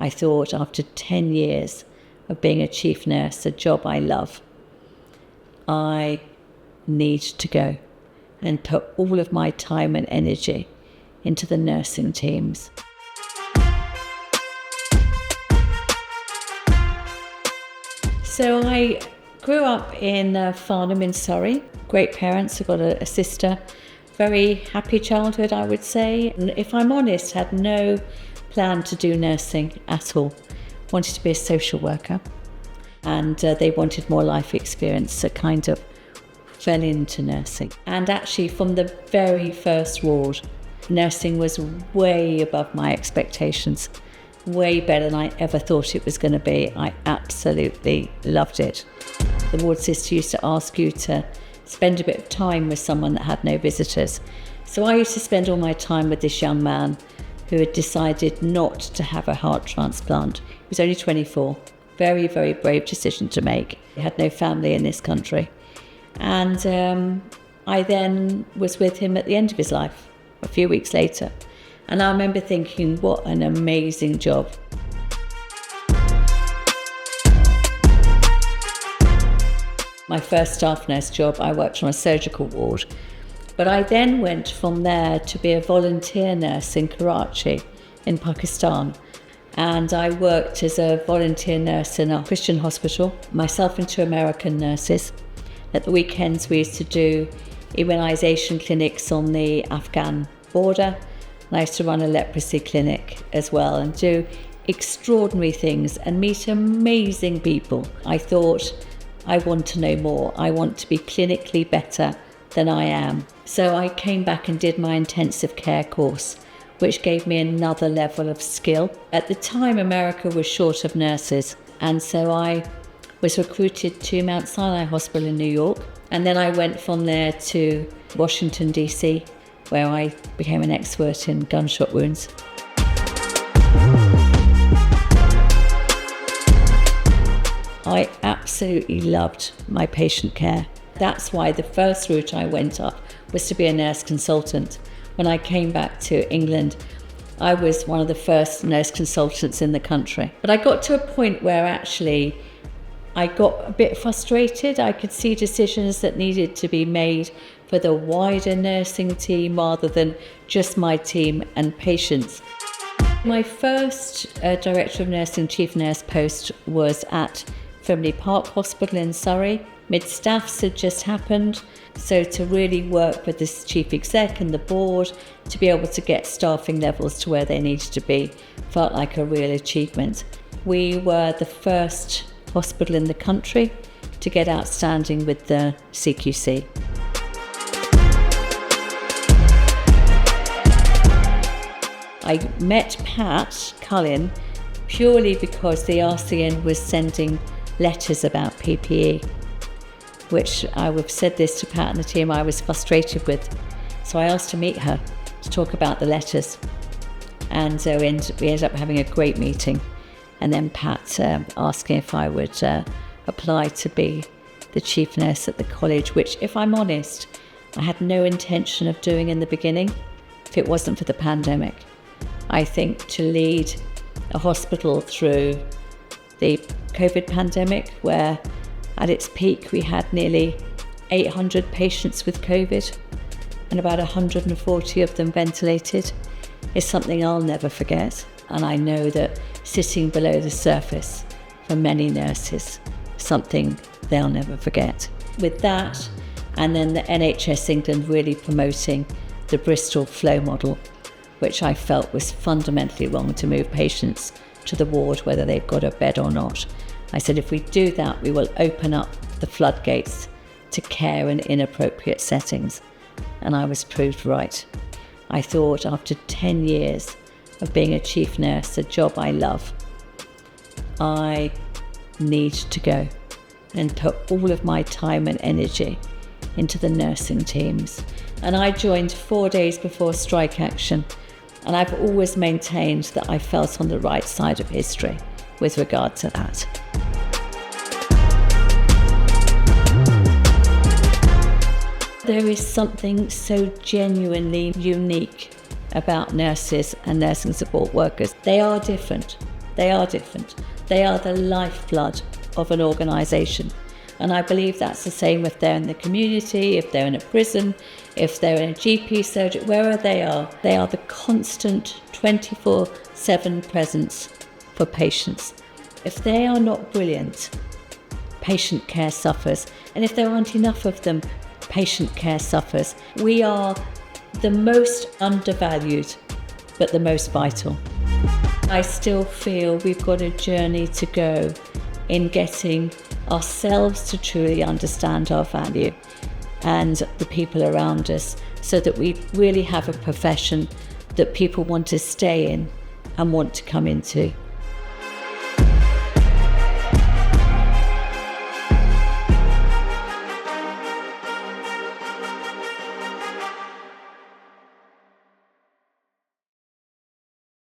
I thought after 10 years of being a chief nurse, a job I love, I need to go and put all of my time and energy into the nursing teams. So I grew up in Farnham in Surrey. Great parents. I've got a sister. Very happy childhood, I would say. And if I'm honest, had no plan to do nursing at all. Wanted to be a social worker. And they wanted more life experience, so kind of fell into nursing. And actually from the very first ward, nursing was way above my expectations. Way better than I ever thought it was going to be. I absolutely loved it. The ward sister used to ask you to spend a bit of time with someone that had no visitors. So I used to spend all my time with this young man who had decided not to have a heart transplant. He was only 24. Very, very brave decision to make. He had no family in this country. And I then was with him at the end of his life, a few weeks later. And I remember thinking, what an amazing job. My first staff nurse job, I worked on a surgical ward. But I then went from there to be a volunteer nurse in Karachi, in Pakistan. And I worked as a volunteer nurse in a Christian hospital, myself and 2 American nurses. At the weekends, we used to do immunisation clinics on the Afghan border. And I used to run a leprosy clinic as well and do extraordinary things and meet amazing people. I thought, I want to know more. I want to be clinically better than I am. So I came back and did my intensive care course, which gave me another level of skill. At the time, America was short of nurses. And so I was recruited to Mount Sinai Hospital in New York. And then I went from there to Washington, D.C., where I became an expert in gunshot wounds. I absolutely loved my patient care. That's why the first route I went up was to be a nurse consultant. When I came back to England, I was one of the first nurse consultants in the country. But I got to a point where actually I got a bit frustrated. I could see decisions that needed to be made for the wider nursing team rather than just my team and patients. My first Director of Nursing Chief Nurse post was at Frimley Park Hospital in Surrey. Mid-staffs had just happened, so to really work with this chief exec and the board to be able to get staffing levels to where they needed to be felt like a real achievement. We were the first hospital in the country to get outstanding with the CQC. I met Pat Cullen purely because the RCN was sending letters about PPE, which I've said this to Pat and the team I was frustrated with. So I asked to meet her to talk about the letters. And so we ended up having a great meeting. And then Pat asking if I would apply to be the chief nurse at the college, which, if I'm honest, I had no intention of doing in the beginning if it wasn't for the pandemic. I think to lead a hospital through the COVID pandemic, where at its peak we had nearly 800 patients with COVID and about 140 of them ventilated, is something I'll never forget. And I know that sitting below the surface for many nurses, something they'll never forget. With that, and then the NHS England really promoting the Bristol flow model, which I felt was fundamentally wrong, to move patients to the ward whether they've got a bed or not. I said, if we do that, we will open up the floodgates to care in inappropriate settings. And I was proved right. I thought after 10 years of being a chief nurse, a job I love, I need to go and put all of my time and energy into the nursing teams. And I joined 4 days before strike action. And I've always maintained that I felt on the right side of history with regard to that. There is something so genuinely unique about nurses and nursing support workers. They are different. They are different. They are the lifeblood of an organisation. And I believe that's the same if they're in the community, if they're in a prison, if they're in a GP surgery, wherever they are the constant 24/7 presence for patients. If they are not brilliant, patient care suffers. And if there aren't enough of them, patient care suffers. We are the most undervalued, but the most vital. I still feel we've got a journey to go in getting ourselves to truly understand our value and the people around us, so that we really have a profession that people want to stay in and want to come into.